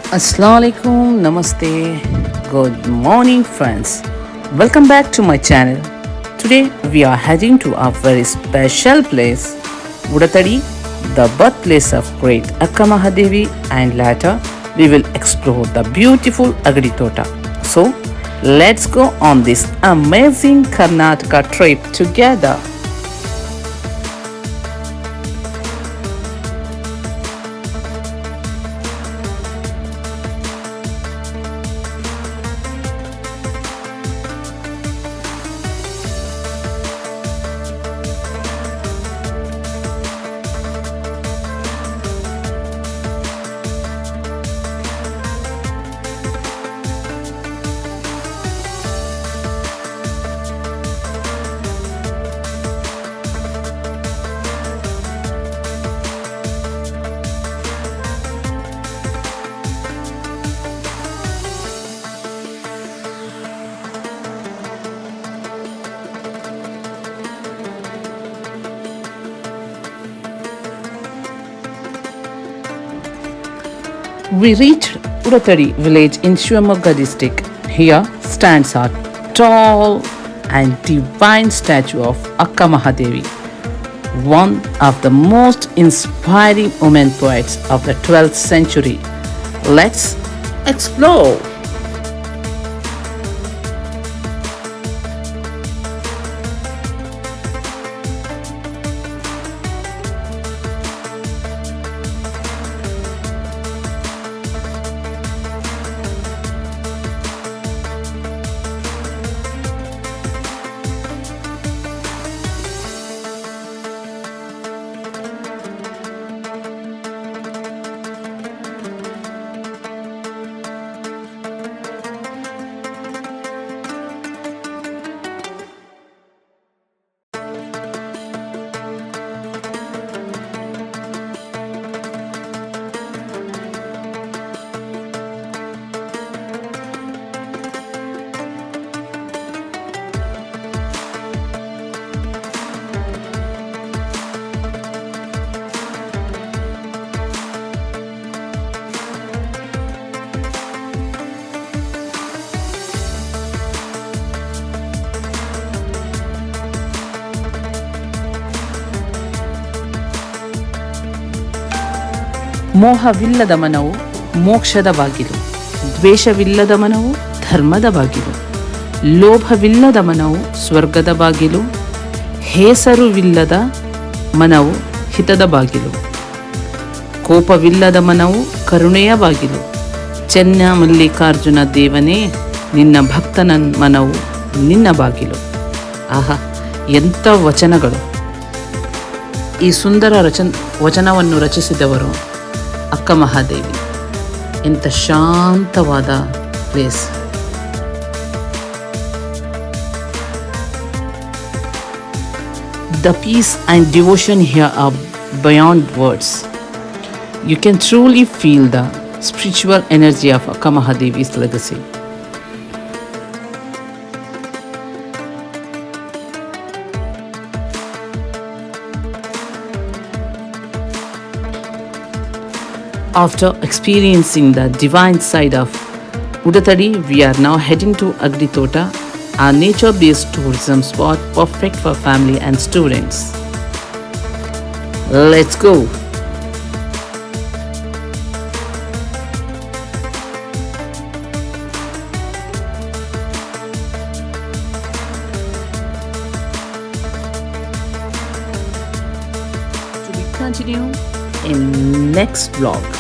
Assalamualaikum, Namaste, good morning, friends. Welcome back to my channel. Today we are heading to a very special place, Udatadi, the birthplace of great Akka Mahadevi, and later we will explore the beautiful Agadi Thota. So let's go on this amazing Karnataka trip together. We reached Udatadi village in Shivamogga district. Here stands a tall and divine statue of Akka Mahadevi, one of the most inspiring women poets of the 12th century. Let's explore. ಮೋಹವಿಲ್ಲದ ಮನವು ಮೋಕ್ಷದ ಬಾಗಿಲು, ದ್ವೇಷವಿಲ್ಲದ ಮನವು ಧರ್ಮದ ಬಾಗಿಲು, ಲೋಭವಿಲ್ಲದ ಮನವು ಸ್ವರ್ಗದ ಬಾಗಿಲು, ಹೇಸರುವಿಲ್ಲದ ಮನವು ಹಿತದ ಬಾಗಿಲು, ಕೋಪವಿಲ್ಲದ ಮನವು ಕರುಣೆಯ ಬಾಗಿಲು. ಚೆನ್ನ ಮಲ್ಲಿಕಾರ್ಜುನ ದೇವನೇ, ನಿನ್ನ ಭಕ್ತನ ಮನವು ನಿನ್ನ ಬಾಗಿಲು. ಆಹಾ, ಎಂಥ ವಚನಗಳು! ಈ ಸುಂದರ ವಚನವನ್ನು ರಚಿಸಿದವರು ಅಕ್ಕ ಮಹಾದೇವಿ. ಎಂಥ ಶಾಂತವಾದ place. The peace and devotion here are beyond words. You can truly feel the spiritual energy of Akka Mahadevi's legacy. After experiencing the divine side of Udatadi, we are now heading to Agadi Thota, a nature-based tourism spot perfect for family and students. Let's go! To be continued in next vlog.